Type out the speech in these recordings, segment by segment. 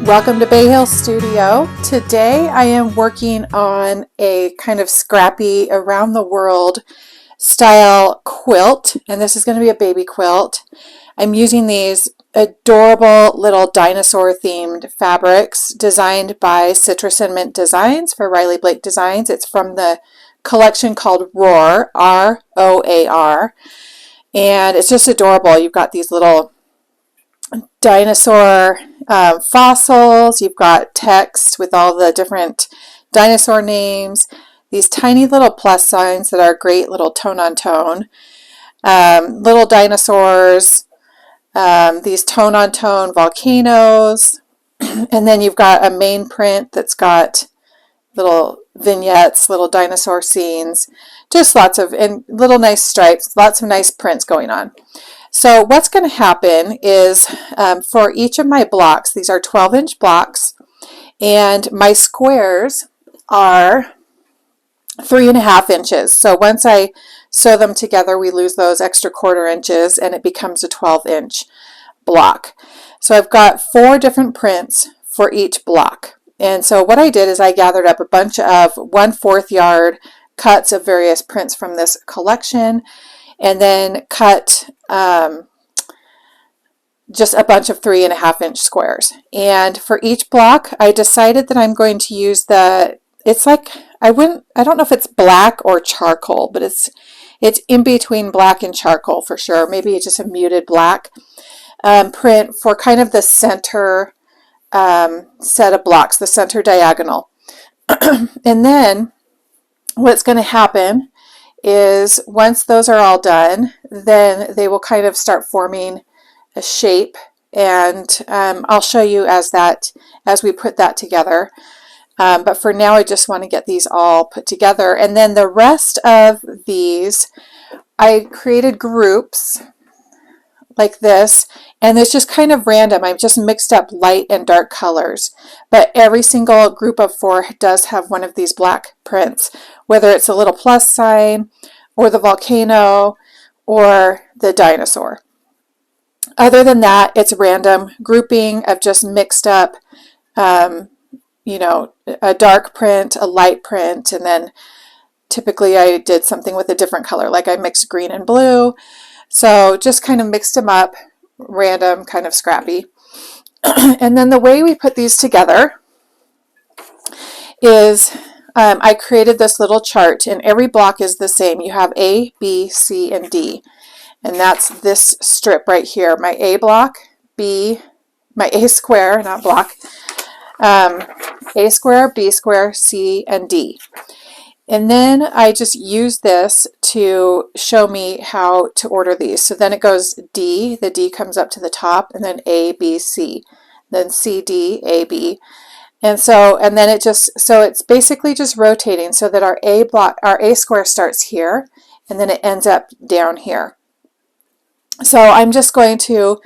Welcome to Bayhill Studio. Today I am working on a kind of scrappy around the world style quilt, and this is going to be a baby quilt. I'm using these adorable little dinosaur themed fabrics designed by Citrus and Mint Designs for Riley Blake Designs. It's from the collection called Roar, R-O-A-R, and it's just adorable. You've got these little dinosaur fossils, you've got text with all the different dinosaur names, these tiny little plus signs that are great little tone on tone, little dinosaurs, these tone on tone volcanoes, and then you've got a main print that's got little vignettes, little dinosaur scenes, just lots of, and little nice stripes, lots of nice prints going on. So what's going to happen is for each of my blocks, these are 12-inch blocks, and my squares are 3.5 inches. So once I sew them together, we lose those extra 1/4 inches and it becomes a 12-inch block. So I've got 4 different prints for each block. And so what I did is I gathered up a bunch of 1/4 yard cuts of various prints from this collection, and then cut just a bunch of 3.5 inch squares. And for each block, I decided that I'm going to use it's like, I don't know if it's black or charcoal, but it's in between black and charcoal for sure. Maybe it's just a muted black print for kind of the center set of blocks, the center diagonal. And then what's going to happen is once those are all done, then they will kind of start forming a shape, and I'll show you as we put that together. But for now, I just want to get these all put together, and then the rest of these, I created groups like this, and it's just kind of random. I've just mixed up light and dark colors, but every single group of 4 does have one of these black prints, whether it's a little plus sign or the volcano or the dinosaur. Other than that, it's random grouping of just mixed up, you know, a dark print, a light print, and then typically I did something with a different color, like I mixed green and blue. So just kind of mixed them up, random, kind of scrappy. And then the way we put these together is I created this little chart, and every block is the same. You have A, B, C, and D. And that's this strip right here. My A block, my A square, not block, A square, B square, C, and D. And then I just use this to show me how to order these. So then it goes D, the D comes up to the top, and then A, B, C, then C, D, A, B. And then it's basically just rotating so that our A square starts here, and then it ends up down here. So I'm just going to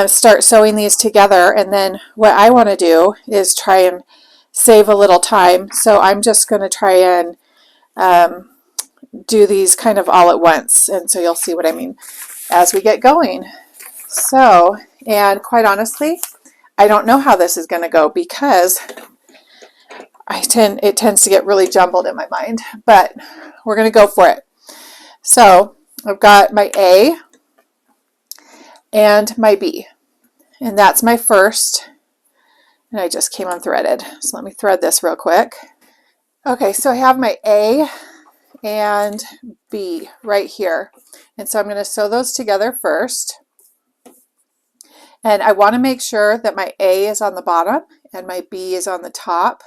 start sewing these together, and then what I want to do is try and save a little time. So I'm just going to try and do these kind of all at once, and so you'll see what I mean as we get going. So, and quite honestly, I don't know how this is going to go because it tends to get really jumbled in my mind, but we're going to go for it. So I've got my A and my B, and that's my first, and I just came unthreaded, so let me thread this real quick. Okay, so I have my A and B right here, and so I'm going to sew those together first, and I want to make sure that my A is on the bottom and my B is on the top,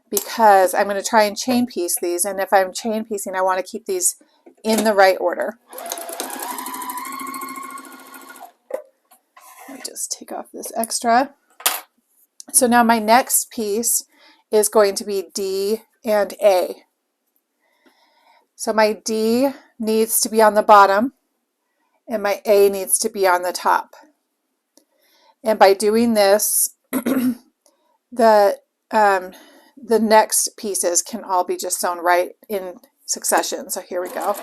because I'm going to try and chain piece these, and if I'm chain piecing, I want to keep these in the right order. Let me just take off this extra. So now my next piece is going to be D and A. So my D needs to be on the bottom and my A needs to be on the top. And by doing this, the next pieces can all be just sewn right in succession. So here we go.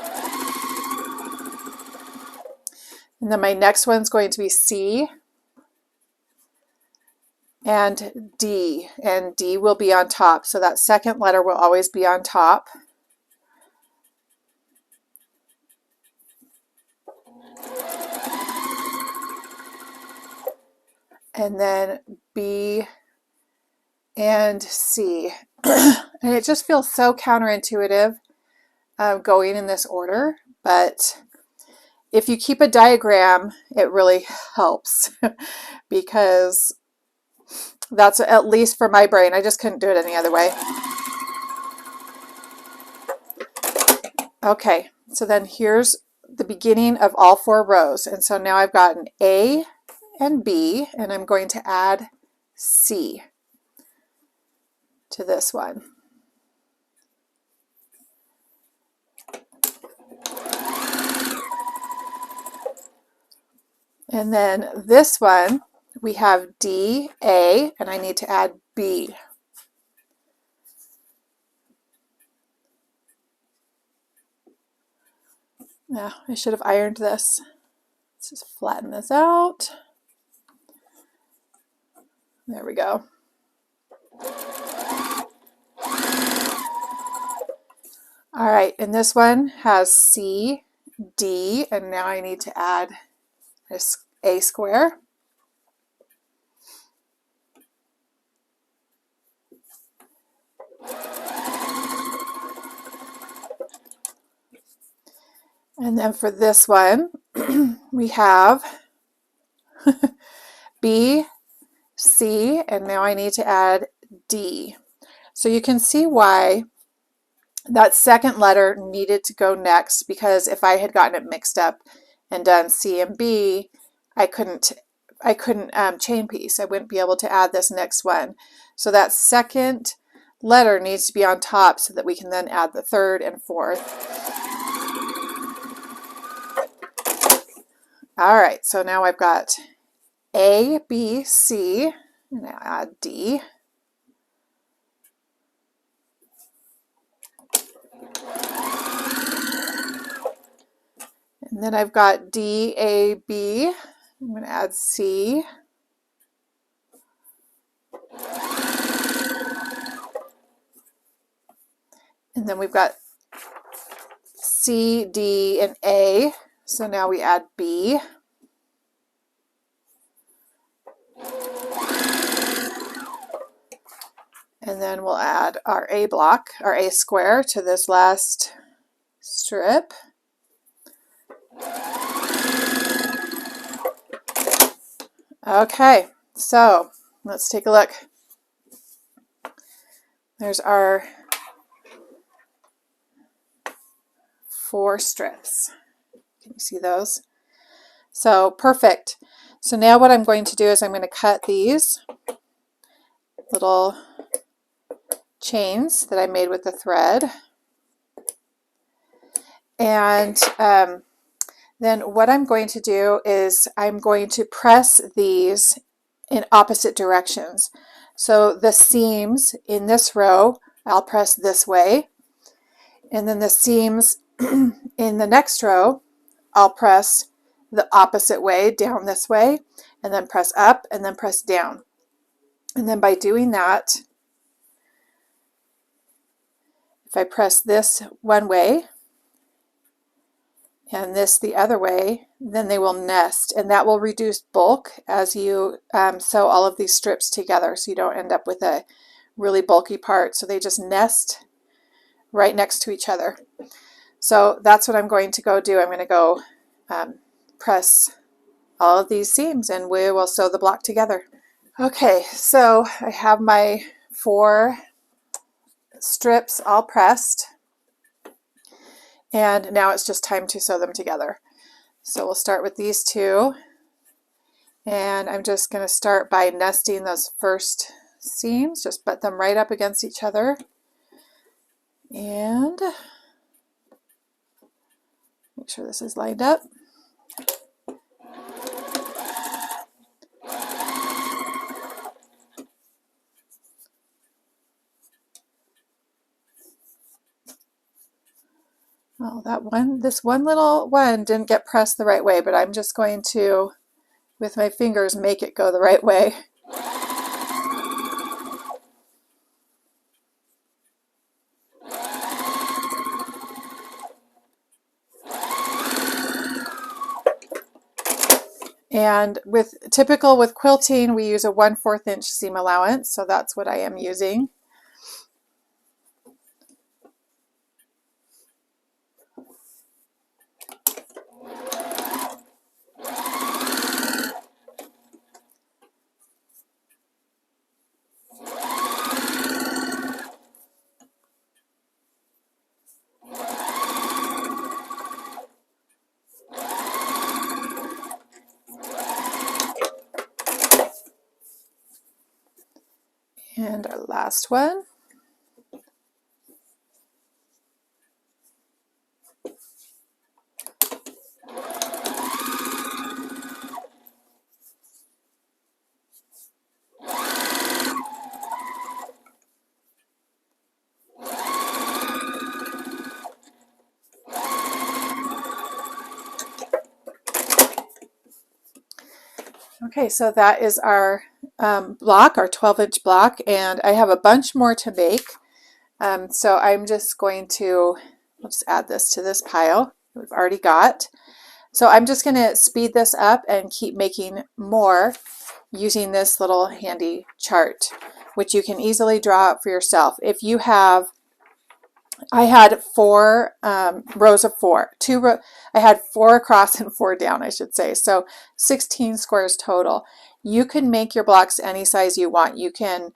And then my next one's going to be C, and D will be on top. So that second letter will always be on top. And then B and C. And it just feels so counterintuitive going in this order, but if you keep a diagram, it really helps because that's, at least for my brain, I just couldn't do it any other way. Okay, so then here's the beginning of all 4 rows. And so now I've got an A and B, and I'm going to add C to this one. And then this one, we have D, A, and I need to add B. Now, I should have ironed this. Let's just flatten this out. There we go. All right, and this one has C, D, and now I need to add this A square. And then for this one, we have B, C, and now I need to add D. So you can see why that second letter needed to go next, because if I had gotten it mixed up and done C and B, I couldn't chain piece. I wouldn't be able to add this next one. So that second letter needs to be on top so that we can then add the third and fourth. All right, so now I've got A, B, C, and I add D. And then I've got D, A, B. I'm going to add C. And then we've got C, D, and A. So now we add B. And then we'll add our A block, our A square, to this last strip. Okay, so let's take a look. There's our 4 strips. Can you see those? So perfect. So now what I'm going to do is I'm going to cut these little chains that I made with the thread. And then what I'm going to do is I'm going to press these in opposite directions. So the seams in this row, I'll press this way. And then the seams in the next row, I'll press the opposite way, down this way, and then press up and then press down. And then by doing that, if I press this one way and this the other way, then they will nest, and that will reduce bulk as you sew all of these strips together, so you don't end up with a really bulky part. So they just nest right next to each other. So that's what I'm going to go do. I'm going to go press all of these seams and we will sew the block together. Okay, so I have my 4 strips all pressed, and now it's just time to sew them together. So we'll start with these 2, and I'm just going to start by nesting those first seams, just butt them right up against each other, and make sure this is lined up. Oh, this one little one didn't get pressed the right way, but I'm just going to, with my fingers, make it go the right way. And typical with quilting, we use a 1/4 inch seam allowance, so that's what I am using. And our last one. Okay, so that is our block, our 12-inch block, and I have a bunch more to make. So I'm just going to, we'll just add this to this pile we've already got. So I'm just going to speed this up and keep making more using this little handy chart, which you can easily draw up for yourself. If you have, I had 4 rows of 4. I had 4 across and 4 down, I should say. So 16 squares total. You can make your blocks any size you want. You can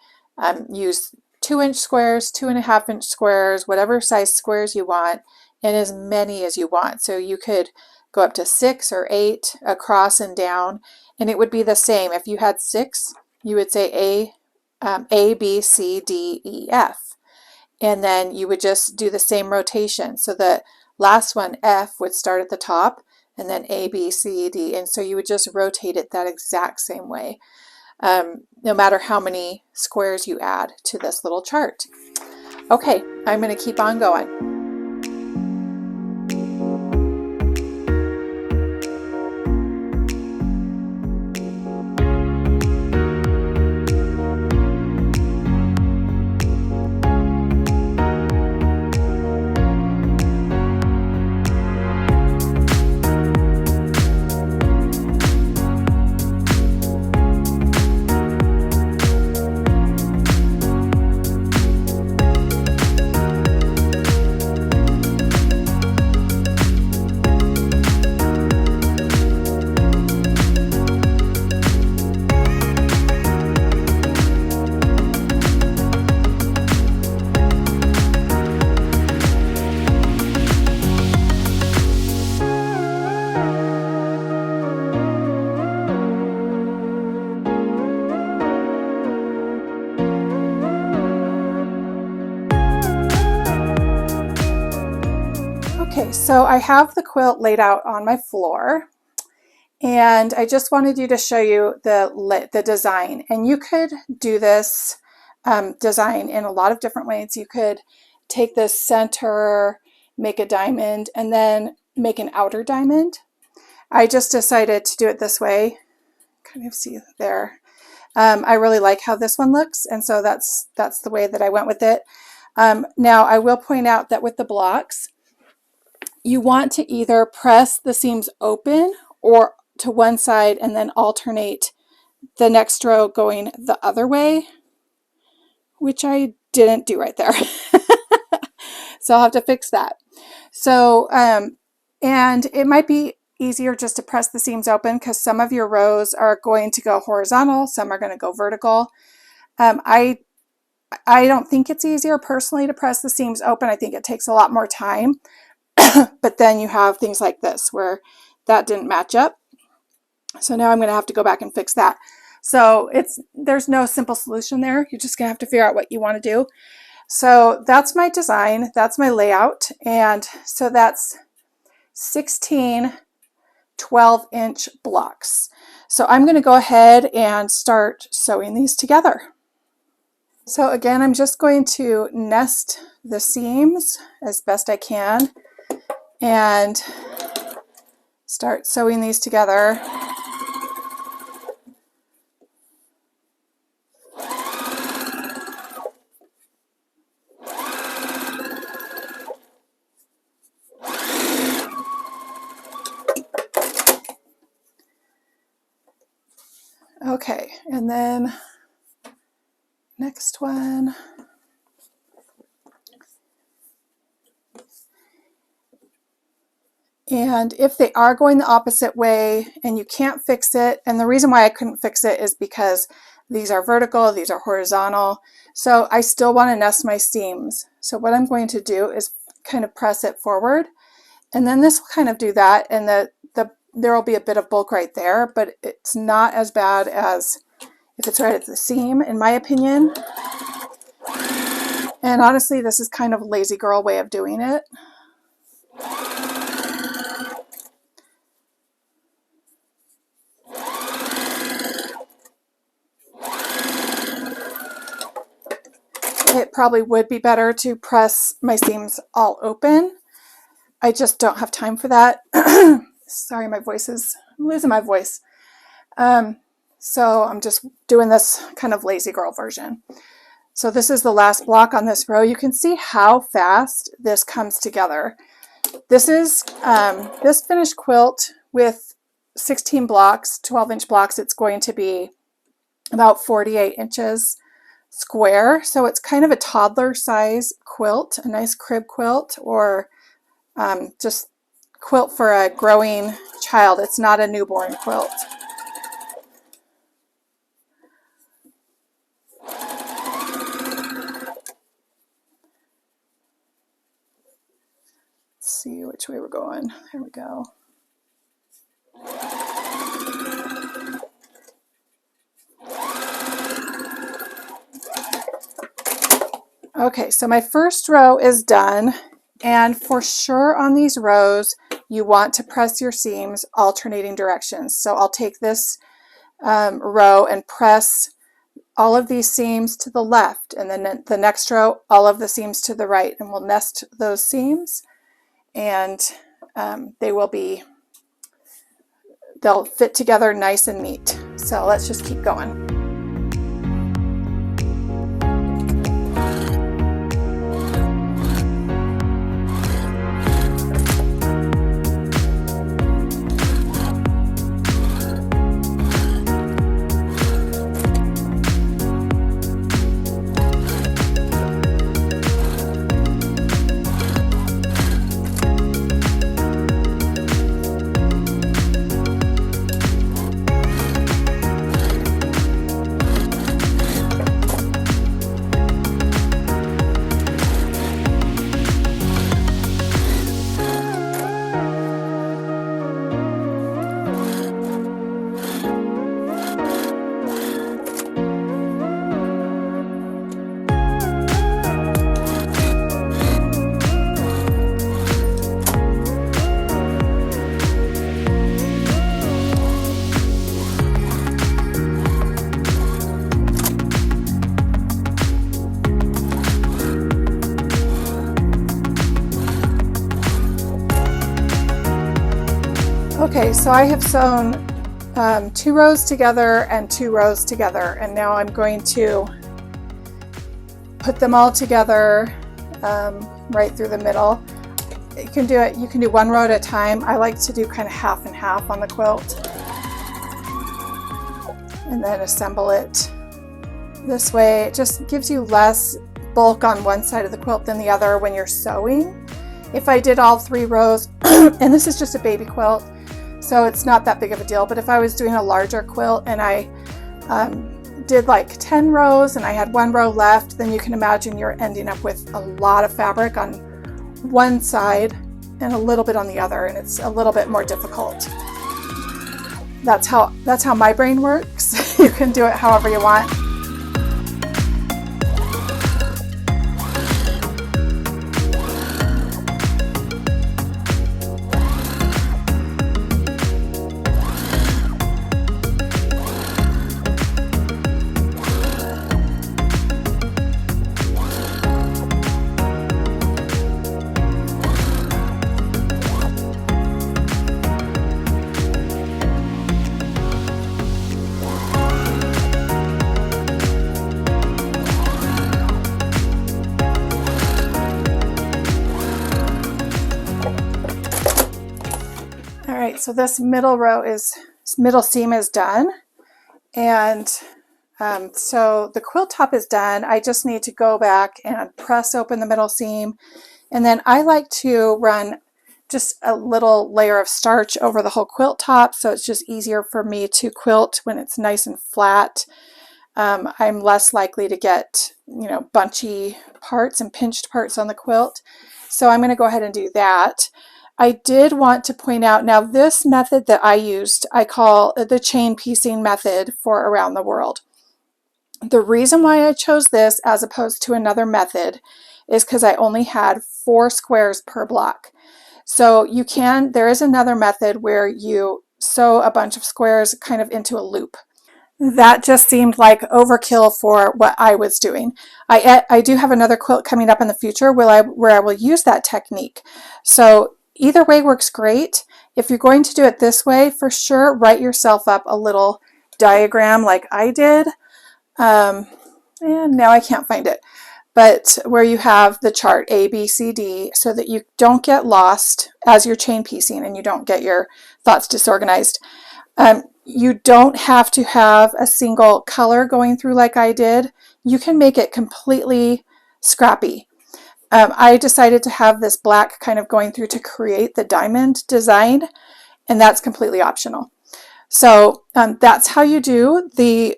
use 2-inch squares, 2.5-inch squares, whatever size squares you want, and as many as you want. So you could go up to 6 or 8 across and down, and it would be the same. If you had 6, you would say A, B, C, D, E, F. And then you would just do the same rotation. So the last one, F, would start at the top, and then A, B, C, D. And so you would just rotate it that exact same way, no matter how many squares you add to this little chart. Okay, I'm going to keep on going. Okay, so I have the quilt laid out on my floor, and I just wanted you to show you the design. And you could do this design in a lot of different ways. You could take this center, make a diamond, and then make an outer diamond. I just decided to do it this way. Kind of see there. I really like how this one looks, and so that's the way that I went with it. Now I will point out that with the blocks, you want to either press the seams open or to one side and then alternate the next row going the other way, which I didn't do right there. So I'll have to fix that. So, and it might be easier just to press the seams open because some of your rows are going to go horizontal, some are going to go vertical. I don't think it's easier personally to press the seams open. I think it takes a lot more time. But then you have things like this where that didn't match up. So now I'm going to have to go back and fix that. So there's no simple solution there. You're just going to have to figure out what you want to do. So that's my design. That's my layout. And so that's 16 12-inch blocks. So I'm going to go ahead and start sewing these together. So again, I'm just going to nest the seams as best I can and start sewing these together. Okay, and then next one. And if they are going the opposite way and you can't fix it, and the reason why I couldn't fix it is because these are vertical, these are horizontal, so I still want to nest my seams. So what I'm going to do is kind of press it forward, and then this will kind of do that, and there will be a bit of bulk right there, but it's not as bad as if it's right at the seam, in my opinion. And honestly, this is kind of a lazy girl way of doing it. It probably would be better to press my seams all open. I just don't have time for that. Sorry, I'm losing my voice. So I'm just doing this kind of lazy girl version. So this is the last block on this row. You can see how fast this comes together. This is this finished quilt with 16 blocks, 12-inch blocks. It's going to be about 48 inches square. So it's kind of a toddler size quilt, a nice crib quilt, or just quilt for a growing child. It's not a newborn quilt. Let's see which way we're going. There we go. Okay, so my first row is done, and for sure on these rows you want to press your seams alternating directions. So I'll take this row and press all of these seams to the left, and then the next row all of the seams to the right, and we'll nest those seams, and they'll fit together nice and neat. So let's just keep going. Okay, so I have sewn 2 rows together and 2 rows together, and now I'm going to put them all together right through the middle. You can do 1 row at a time. I like to do kind of half and half on the quilt, and then assemble it this way. It just gives you less bulk on one side of the quilt than the other when you're sewing. If I did all 3 rows, and this is just a baby quilt, so it's not that big of a deal, but if I was doing a larger quilt and I did like 10 rows and I had 1 row left, then you can imagine you're ending up with a lot of fabric on one side and a little bit on the other, and it's a little bit more difficult. That's how my brain works. You can do it however you want. Alright, so this middle seam is done, And so the quilt top is done. I just need to go back and press open the middle seam. And then I like to run just a little layer of starch over the whole quilt top, so it's just easier for me to quilt when it's nice and flat. I'm less likely to get, bunchy parts and pinched parts on the quilt. So I'm going to go ahead and do that. I did want to point out, now this method that I used, I call the chain piecing method for around the world. The reason why I chose this as opposed to another method is because I only had 4 squares per block. So there is another method where you sew a bunch of squares kind of into a loop. That just seemed like overkill for what I was doing. I do have another quilt coming up in the future where I will use that technique. So either way works great. If you're going to do it this way, for sure, write yourself up a little diagram like I did. And now I can't find it. But where you have the chart A, B, C, D, so that you don't get lost as you're chain piecing and you don't get your thoughts disorganized. You don't have to have a single color going through like I did. You can make it completely scrappy. I decided to have this black kind of going through to create the diamond design, and that's completely optional. So that's how you do the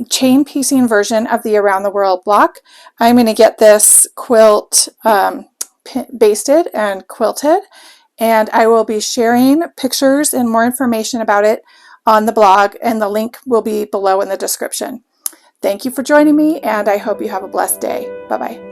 chain piecing version of the Around the World block. I'm going to get this quilt basted and quilted, and I will be sharing pictures and more information about it on the blog, and the link will be below in the description. Thank you for joining me, and I hope you have a blessed day. Bye-bye.